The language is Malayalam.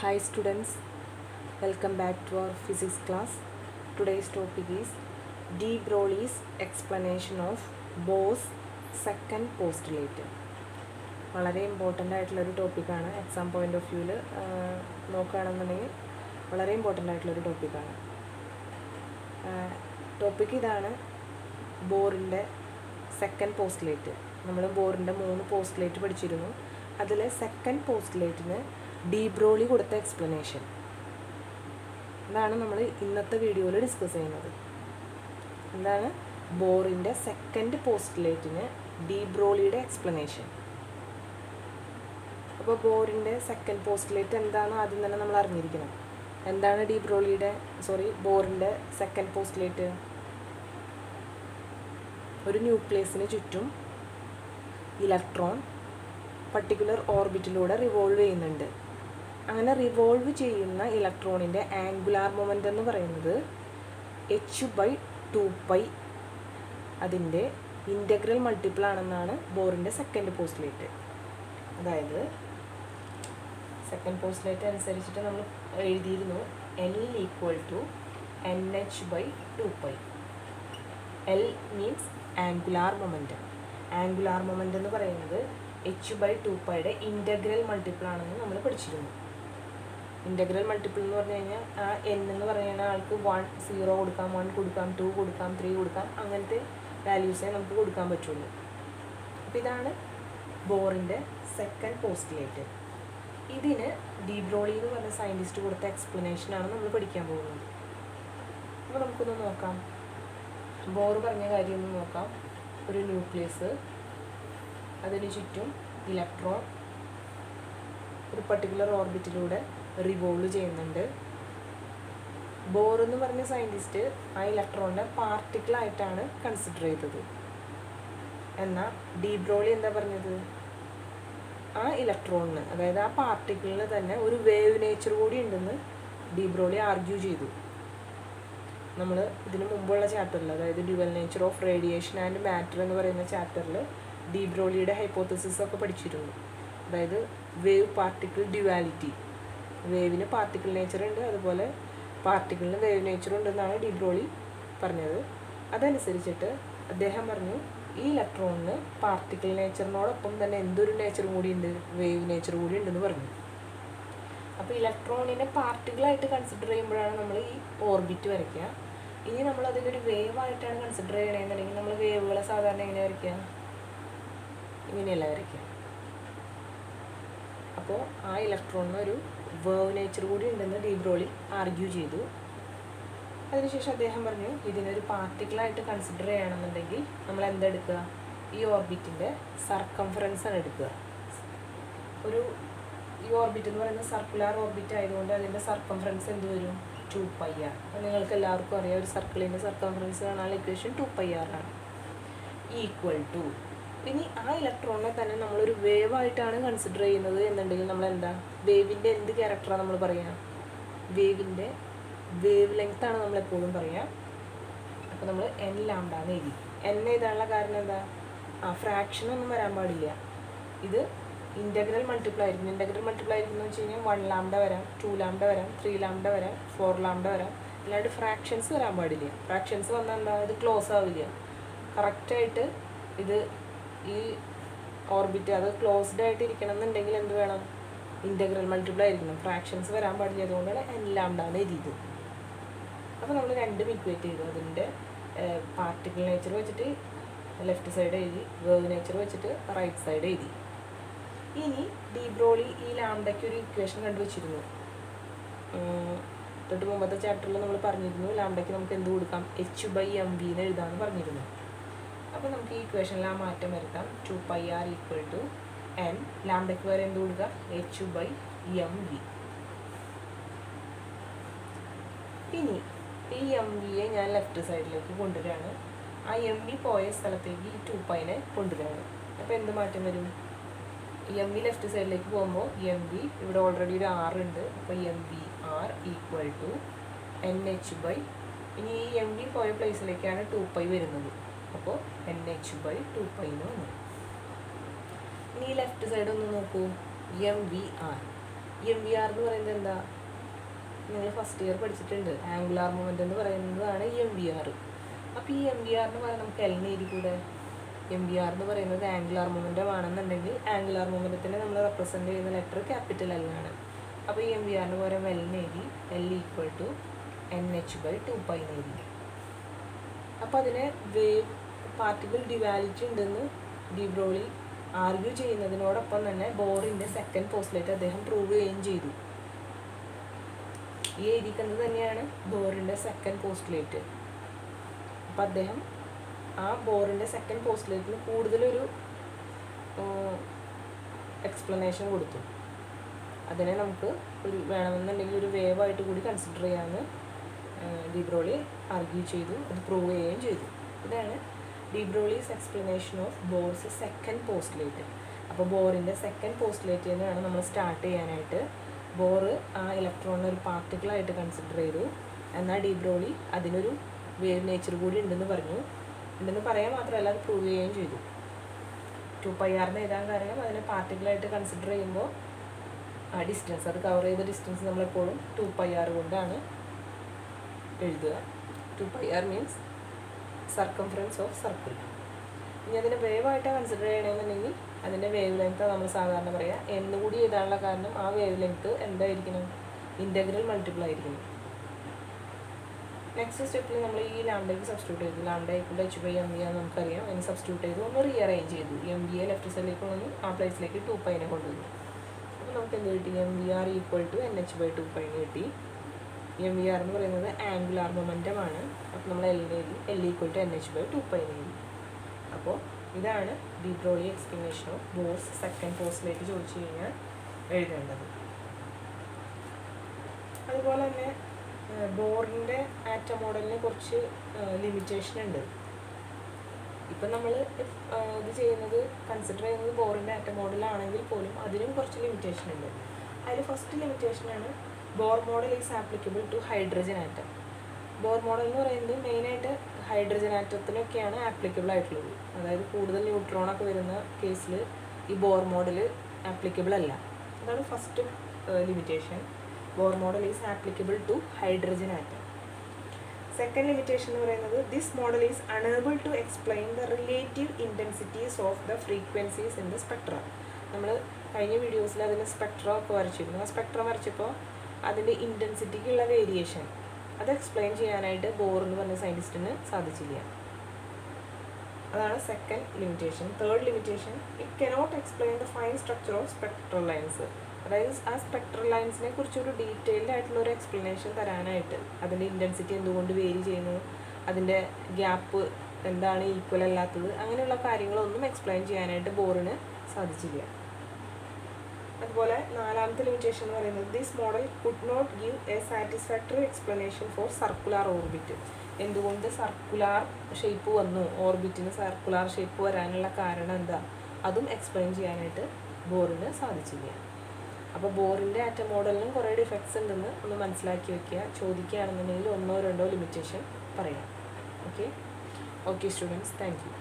Hi students, welcome back to our physics class. Today's topic is de Broglie's explanation of Bohr's second postulate. വളരെ ഇമ്പോർട്ടൻ്റ് ആയിട്ടുള്ളൊരു ടോപ്പിക്കാണ്. എക്സാം പോയിൻ്റ് ഓഫ് വ്യൂവിൽ നോക്കുകയാണെന്നുണ്ടെങ്കിൽ വളരെ ഇമ്പോർട്ടൻ്റ് ആയിട്ടുള്ളൊരു ടോപ്പിക്കാണ്. ടോപ്പിക്ക് ഇതാണ്, ബോറിൻ്റെ സെക്കൻഡ് പോസ്റ്റുലേറ്റ്. നമ്മൾ ബോറിൻ്റെ 3 പോസ്റ്റുലേറ്റ് പഠിച്ചിരുന്നു. അതിൽ സെക്കൻഡ് പോസ്റ്റുലേറ്റിന് ഡി ബ്രോഗ്ലി കൊടുത്ത എക്സ്പ്ലനേഷൻ ഇതാണ് നമ്മൾ ഇന്നത്തെ വീഡിയോയിൽ ഡിസ്കസ് ചെയ്യുന്നത്. എന്താണ് ബോറിൻ്റെ സെക്കൻഡ് പോസ്റ്റുലേറ്റിന് ഡി ബ്രോഗ്ലിയുടെ എക്സ്പ്ലനേഷൻ. അപ്പോൾ ബോറിൻ്റെ സെക്കൻഡ് പോസ്റ്റുലേറ്റ് എന്താണെന്ന് ആദ്യം തന്നെ നമ്മൾ അറിഞ്ഞിരിക്കണം. എന്താണ് ബോറിൻ്റെ സെക്കൻഡ് പോസ്റ്റുലേറ്റ്? ഒരു ന്യൂക്ലിയസിന് ചുറ്റും ഇലക്ട്രോൺ പർട്ടിക്കുലർ ഓർബിറ്റിലൂടെ റിവോൾവ് ചെയ്യുന്നുണ്ട്. അങ്ങനെ റിവോൾവ് ചെയ്യുന്ന ഇലക്ട്രോണിൻ്റെ ആംഗുലാർ മൊമെൻ്റ് എന്ന് പറയുന്നത് h/2π അതിൻ്റെ ഇൻ്റഗ്രൽ മൾട്ടിപ്പിൾ ആണെന്നാണ് ബോറിൻ്റെ സെക്കൻഡ് പോസ്റ്റുലേറ്റ്. അതായത് സെക്കൻഡ് പോസ്റ്റുലേറ്റ് അനുസരിച്ചിട്ട് നമ്മൾ എഴുതിയിരുന്നു L = nh/2π. L means angular moment. Angular moment എന്ന് പറയുന്നത് h/2πയുടെ ഇൻ്റഗ്രൽ മൾട്ടിപ്പിൾ ആണെന്ന് നമ്മൾ പഠിച്ചിരുന്നു. ഇൻ്റഗ്രൽ മൾട്ടിപ്പിൾ എന്ന് പറഞ്ഞു കഴിഞ്ഞാൽ ആ n എന്ന് പറഞ്ഞു കഴിഞ്ഞാൽ ആൾക്ക് 1 0 കൊടുക്കാം, 1 കൊടുക്കാം, 2 കൊടുക്കാം, 3 കൊടുക്കാം, അങ്ങനത്തെ വാല്യൂസേ നമുക്ക് കൊടുക്കാൻ പറ്റുള്ളൂ. അപ്പോൾ ഇതാണ് ബോറിൻ്റെ സെക്കൻഡ് പോസ്റ്റുലേറ്റ്. ഇതിന് ഡി ബ്രോഗ്ലി എന്ന് പറഞ്ഞ സയൻറ്റിസ്റ്റ് കൊടുത്ത എക്സ്പ്ലനേഷനാണ് നമ്മൾ പഠിക്കാൻ പോകുന്നത്. അപ്പോൾ നമുക്കൊന്ന് നോക്കാം, ബോർ പറഞ്ഞ കാര്യം ഒന്ന് നോക്കാം. ഒരു ന്യൂക്ലിയസ്, അതിന് ചുറ്റും ഇലക്ട്രോൺ ഒരു പർട്ടിക്കുലർ ഓർബിറ്റിലൂടെ റിവോൾവ് ചെയ്യുന്നുണ്ട്. ബോർ എന്ന് പറഞ്ഞ സയൻറ്റിസ്റ്റ് ആ ഇലക്ട്രോണിനെ പാർട്ടിക്കിളായിട്ടാണ് കൺസിഡർ ചെയ്തത്. എന്നാൽ ഡി ബ്രോഗ്ലി എന്താ പറഞ്ഞത്? ആ ഇലക്ട്രോണിന്, അതായത് ആ പാർട്ടിക്കിളിന് തന്നെ ഒരു വേവ് നേച്ചർ കൂടി ഉണ്ടെന്ന് ഡി ബ്രോഗ്ലി ആർഗ്യൂ ചെയ്തു. നമ്മൾ ഇതിന് മുമ്പുള്ള ചാപ്റ്ററിൽ, അതായത് dual nature of radiation and matter എന്ന് പറയുന്ന ചാപ്റ്ററിൽ ഡി ബ്രോഗ്ലിയുടെ ഹൈപ്പോത്തസിസ് ഒക്കെ പഠിച്ചിരുന്നു. അതായത് വേവ് പാർട്ടിക്കിൾ ഡ്യുവാലിറ്റി, വേവിന് പാർട്ടിക്കിൾ നേച്ചർ ഉണ്ട്, അതുപോലെ പാർട്ടിക്കിളിന് വേവ് നേച്ചർ ഉണ്ടെന്നാണ് ഡി ബ്രോഗ്ലി പറഞ്ഞത്. അതനുസരിച്ചിട്ട് അദ്ദേഹം പറഞ്ഞു ഈ ഇലക്ട്രോണിന് പാർട്ടിക്കിൾ നേച്ചറിനോടൊപ്പം തന്നെ എന്തൊരു നേച്ചറും കൂടി ഉണ്ട്, വേവ് നേച്ചർ കൂടി ഉണ്ടെന്ന് പറഞ്ഞു. അപ്പോൾ ഇലക്ട്രോണിനെ പാർട്ടിക്കിളായിട്ട് കൺസിഡർ ചെയ്യുമ്പോഴാണ് നമ്മൾ ഈ ഓർബിറ്റ് വരയ്ക്കുക. ഇനി നമ്മൾ അതിനൊരു വേവ് ആയിട്ടാണ് കൺസിഡർ ചെയ്യണമെന്നുണ്ടെങ്കിൽ നമ്മൾ വേവുകളെ സാധാരണ എങ്ങനെ വരയ്ക്കുക? ഇങ്ങനെയല്ല വരയ്ക്കുക. അപ്പോൾ ആ ഇലക്ട്രോണിന് ഒരു വേവ് നേച്ചർ കൂടി ഉണ്ടെന്ന് ഡി ബ്രോഗ്ലി ആർഗ്യൂ ചെയ്തു. അതിനുശേഷം അദ്ദേഹം പറഞ്ഞു ഇതിനൊരു പാർട്ടിക്കിളായിട്ട് കൺസിഡർ ചെയ്യണമെന്നുണ്ടെങ്കിൽ നമ്മൾ എന്തെടുക്കുക? ഈ ഓർബിറ്റിൻ്റെ സർക്കംഫറൻസ് ആണ് എടുക്കുക. ഈ ഓർബിറ്റ് എന്ന് പറയുന്നത് സർക്കുലർ ഓർബിറ്റ് ആയതുകൊണ്ട് അതിൻ്റെ സർക്കംഫറൻസ് എന്ത് വരും? 2πr. നിങ്ങൾക്ക് എല്ലാവർക്കും അറിയാം, ഒരു സർക്കിളിൻ്റെ സർക്കംഫറൻസ് കാണാൻ ഇക്വേഷൻ 2πr ആണ്. ഈക്വൽ ടു, ഇനി ആ ഇലക്ട്രോണിനെ തന്നെ നമ്മളൊരു വേവ് ആയിട്ടാണ് കൺസിഡർ ചെയ്യുന്നത് എന്നുണ്ടെങ്കിൽ നമ്മൾ എന്താ, വേവിൻ്റെ എന്ത് ക്യാരക്ടറാണ് നമ്മൾ പറയുക? വേവിൻ്റെ വേവ് ലെങ്ത് ആണ് നമ്മളെപ്പോഴും പറയുക. അപ്പോൾ നമ്മൾ n ലാംഡാന്ന് എഴുതി. n എഴുതാനുള്ള കാരണം എന്താ? ഫ്രാക്ഷനൊന്നും വരാൻ പാടില്ല. ഇത് ഇൻ്റഗ്രൽ മൾട്ടിപ്പിൾ ആയിരിക്കും. ഇൻ്റഗ്രൽ മൾട്ടിപ്പിൾ ആയിരിക്കും എന്ന് വെച്ച് കഴിഞ്ഞാൽ 1 ലാംഡ വരാം, 2 ലാംഡ വരാം, 3 ലാംഡ വരാം, 4 ലാംഡ വരാം. അല്ലാണ്ട് ഫ്രാക്ഷൻസ് വരാൻ പാടില്ല. ഫ്രാക്ഷൻസ് വന്നാൽ എന്താ, ഇത് ക്ലോസ് ആവില്ല. കറക്റ്റായിട്ട് ഇത് ഈ ഓർബിറ്റ് അത് ക്ലോസ്ഡ് ആയിട്ട് ഇരിക്കണം എന്നുണ്ടെങ്കിൽ എന്ത് വേണം? ഇൻ്റഗ്രൽ മൾട്ടിപ്പിൾ ആയിരിക്കണം. ഫ്രാക്ഷൻസ് വരാൻ പാടില്ല. അതുകൊണ്ടാണ് n ലാംഡാന്ന് എഴുതിയത്. അപ്പോൾ നമ്മൾ രണ്ടും ഇക്വേറ്റ് ചെയ്തു. അതിൻ്റെ പാർട്ടിക്കിൾ നേച്ചർ വെച്ചിട്ട് ലെഫ്റ്റ് സൈഡ് എഴുതി, വേവ് നേച്ചർ വെച്ചിട്ട് റൈറ്റ് സൈഡ് എഴുതി. ഇനി ഡി ബ്രോഗ്ലി ഈ ലാംഡയ്ക്ക് ഒരു ഇക്വേഷൻ കണ്ടുവച്ചിരുന്നു. തൊട്ട് മുമ്പത്തെ ചാപ്റ്ററിൽ നമ്മൾ പറഞ്ഞിരുന്നു ലാംഡയ്ക്ക് നമുക്ക് എന്ത് കൊടുക്കാം? h/mv എന്ന് എഴുതാമെന്ന് പറഞ്ഞിരുന്നു. അപ്പോൾ നമുക്ക് ഈ ഇക്വേഷനിൽ ആ മാറ്റം വരുത്താം. 2πr = n. ലാംഡയ്ക്ക് വരെ എന്ത് കൊടുക്കുക? h/mv. ഇനി ഈ mv ഞാൻ ലെഫ്റ്റ് സൈഡിലേക്ക് കൊണ്ടുവരികയാണ്. ആ mv പോയ സ്ഥലത്തേക്ക് ഈ 2πനെ കൊണ്ടുവരികയാണ്. അപ്പോൾ എന്ത് മാറ്റം വരും? mv ലെഫ്റ്റ് സൈഡിലേക്ക് പോകുമ്പോൾ mv ഇവിടെ ഓൾറെഡി ഒരു r ഉണ്ട്. അപ്പോൾ mvr = nh/, ഇനി ഈ mv പോയ പ്ലേസിലേക്കാണ് 2π വരുന്നത്. അപ്പോൾ nh/2π എന്ന് വന്നു. ഇനി ലെഫ്റ്റ് സൈഡ് ഒന്ന് നോക്കൂ, mvr. EMBR എന്ന് പറയുന്നത് എന്താ? നിങ്ങൾ ഫസ്റ്റ് ഇയർ പഠിച്ചിട്ടുണ്ട്. ആംഗുലാർ മൊമെൻ്റ് എന്ന് പറയുന്നതാണ് EMBR. അപ്പോൾ ഈ EMBR എന്ന് പറയുന്നത് നമുക്ക് എൽ എഴുതി കൂടെ? EMBR എന്ന് പറയുന്നത് ആംഗുലാർ മൊമെൻ്റം ആണെന്നുണ്ടെങ്കിൽ ആംഗുലാർ മൊമെൻ്റത്തിനെ നമ്മൾ റെപ്രസെൻ്റ് ചെയ്യുന്ന ലെറ്റർ ക്യാപിറ്റൽ L ആണ്. അപ്പോൾ EMBRന് പകരം L എഴുതി, L ഈക്വൽ ടു NH/2π എഴുതി. അപ്പോൾ അതിനെ വേവ് പാർട്ടിക്കിൾ ഡ്യുവാലിറ്റി ഉണ്ടെന്ന് ഡി ബ്രോഗ്ലി ആർഗ്യൂ ചെയ്യുന്നതിനോടൊപ്പം തന്നെ ബോറിൻ്റെ സെക്കൻഡ് പോസ്റ്റുലേറ്റ് അദ്ദേഹം പ്രൂവ് ചെയ്യുകയും ചെയ്തു. ഈ എഴുതിക്കുന്നത് തന്നെയാണ് ബോറിൻ്റെ സെക്കൻഡ് പോസ്റ്റുലേറ്റ്. അപ്പം അദ്ദേഹം ആ ബോറിൻ്റെ സെക്കൻഡ് പോസ്റ്റുലേറ്റിന് കൂടുതലൊരു എക്സ്പ്ലനേഷൻ കൊടുത്തു. അതിനെ നമുക്ക് ഒരു വേണമെന്നുണ്ടെങ്കിൽ ഒരു വേവായിട്ട് കൂടി കൺസിഡർ ചെയ്യാമെന്ന് ഡി ബ്രോഗ്ലി ആർഗ്യൂ ചെയ്തു, അത് പ്രൂവ് ചെയ്യുകയും ചെയ്തു. ഇതാണ് D Broglie's explanation of Bohr's second postulate. അപ്പോൾ ബോറിൻ്റെ സെക്കൻഡ് പോസ്റ്റുലേറ്റിൽ നിന്നാണ് നമ്മൾ സ്റ്റാർട്ട് ചെയ്യാനായിട്ട്. ബോറ് ആ ഇലക്ട്രോണിനെ ഒരു പാർട്ടിക്കിളായിട്ട് കൺസിഡർ ചെയ്തു. എന്നാൽ ഡി ബ്രോഗ്ലി അതിനൊരു വേവ് നേച്ചർ കൂടി ഉണ്ടെന്ന് പറഞ്ഞു. ഉണ്ടെന്ന് പറയാൻ മാത്രമല്ല അത് പ്രൂവ് ചെയ്യുകയും ചെയ്തു. 2πr എന്ന് എഴുതാൻ കാരണം അതിനെ പാർട്ടിക്കിളായിട്ട് കൺസിഡർ ചെയ്യുമ്പോൾ ആ ഡിസ്റ്റൻസ്, അത് കവർ ചെയ്ത ഡിസ്റ്റൻസ് നമ്മളെപ്പോഴും 2πr കൊണ്ടാണ് എഴുതുക. 2πr means circumference of circle. ഇനി അതിനെ വേവായിട്ടാണ് കൺസിഡർ ചെയ്യണമെന്നുണ്ടെങ്കിൽ അതിൻ്റെ വേവ് ലെങ്ത്താണ് നമ്മൾ സാധാരണ പറയുക. എന്നുകൂടി എഴുതാനുള്ള കാരണം ആ വേവ് ലെങ്ത്ത് എന്തായിരിക്കണം? ഇൻ്റഗ്രൽ മൾട്ടിപ്പിൾ ആയിരിക്കണം. നെക്സ്റ്റ് സ്റ്റെപ്പിൽ നമ്മൾ ഈ ലാംഡയ്ക്ക് സബ്സ്റ്റിറ്റ്യൂട്ട് ചെയ്തു. ലാംഡ ഈക്വൽ ടു h/mv നമുക്കറിയാം. അതിന് സബ്സ്റ്റിറ്റ്യൂട്ട് ചെയ്തു, ഒന്ന് റീഅറേഞ്ച് ചെയ്തു. MVയെ ലെഫ്റ്റ് സൈഡിലേക്ക് കൊണ്ടുവന്നു, ആ പ്ലേസിലേക്ക് 2πനെ കൊണ്ടുവന്നു. അപ്പോൾ നമുക്ക് എന്ത് കിട്ടി? MVR ഈക്വൽ ടു NH/2π കിട്ടി. MVR എന്ന് പറയുന്നത് ആംഗുലാർ മൊമെൻ്റം ആണ്. അപ്പോൾ നമ്മൾ L ഈക്വൽ ടു NH/2π എഴുതി. അപ്പോൾ ഇതാണ് D Broglie explanation of Bohr's second postulate ചോദിച്ചു കഴിഞ്ഞാൽ എഴുതേണ്ടത്. അതുപോലെ തന്നെ ബോറിൻ്റെ ആറ്റം മോഡലിന് കുറച്ച് ലിമിറ്റേഷൻ ഉണ്ട്. ഇപ്പം നമ്മൾ ഇത് ചെയ്യുന്നത് കൺസിഡർ ചെയ്യുന്നത് ബോറിൻ്റെ ആറ്റം മോഡലാണെങ്കിൽ പോലും അതിനും കുറച്ച് ലിമിറ്റേഷൻ ഉണ്ട്. അതിൽ ഫസ്റ്റ് ലിമിറ്റേഷനാണ് Bohr model is applicable to hydrogen atom. Bohr model എന്ന് പറയുന്നത് മെയിനായിട്ട് ഹൈഡ്രജൻ ആറ്റത്തിനൊക്കെയാണ് ആപ്ലിക്കബിൾ ആയിട്ടുള്ളത്. അതായത് കൂടുതൽ ന്യൂട്രോണൊക്കെ വരുന്ന കേസിൽ ഈ ബോർ മോഡൽ ആപ്ലിക്കബിൾ അല്ല. അതാണ് first limitation. Bohr model is applicable to hydrogen atom. Second limitation എന്ന് പറയുന്നത് this model is unable to explain the relative intensities of the frequencies in the spectra. നമ്മൾ കഴിഞ്ഞ വീഡിയോസിൽ അതിൻ്റെ സ്പെക്ട്ര ഒക്കെ വരച്ചിരുന്നു. ആ സ്പെക്ട്ര വരച്ചപ്പോൾ അതിൻ്റെ ഇൻറ്റൻസിറ്റിക്കുള്ള വേരിയേഷൻ അത് എക്സ്പ്ലെയിൻ ചെയ്യാനായിട്ട് ബോർ എന്ന് പറഞ്ഞ സയൻറ്റിസ്റ്റിന് സാധിച്ചില്ല. അതാണ് second limitation. Third limitation, it cannot explain the fine structure of spectral lines. അതായത് ആ സ്പെക്ട്രൽ ലൈൻസിനെ കുറിച്ചൊരു ഡീറ്റെയിൽഡ് ആയിട്ടുള്ള ഒരു എക്സ്പ്ലനേഷൻ തരാനായിട്ട്, അതിൻ്റെ ഇൻറ്റൻസിറ്റി എന്തുകൊണ്ട് വേരി ചെയ്യുന്നു, അതിൻ്റെ ഗ്യാപ്പ് എന്താണ് ഈക്വൽ അല്ലാത്തത്, അങ്ങനെയുള്ള കാര്യങ്ങളൊന്നും എക്സ്പ്ലെയിൻ ചെയ്യാനായിട്ട് ബോറിന് സാധിച്ചില്ല. അതുപോലെ നാലാമത്തെ ലിമിറ്റേഷൻ എന്ന് പറയുന്നത് this model could not give a satisfactory explanation for circular orbit. എന്തുകൊണ്ട് സർക്കുലാർ ഷേപ്പ് വന്നു, ഓർബിറ്റിന് സർക്കുലാർ ഷേപ്പ് വരാനുള്ള കാരണം എന്താ, അതും എക്സ്പ്ലെയിൻ ചെയ്യാനായിട്ട് ബോറിന് സാധിച്ചില്ല. അപ്പോൾ ബോറിൻ്റെ ആറ്റം മോഡലിനും കുറേ ഡിഫക്ട്സ് ഉണ്ടെന്ന് ഒന്ന് മനസ്സിലാക്കി വയ്ക്കുക. ചോദിക്കുകയാണെന്നുണ്ടെങ്കിൽ 1 or 2 ലിമിറ്റേഷൻ പറയാം. Okay students, thank you.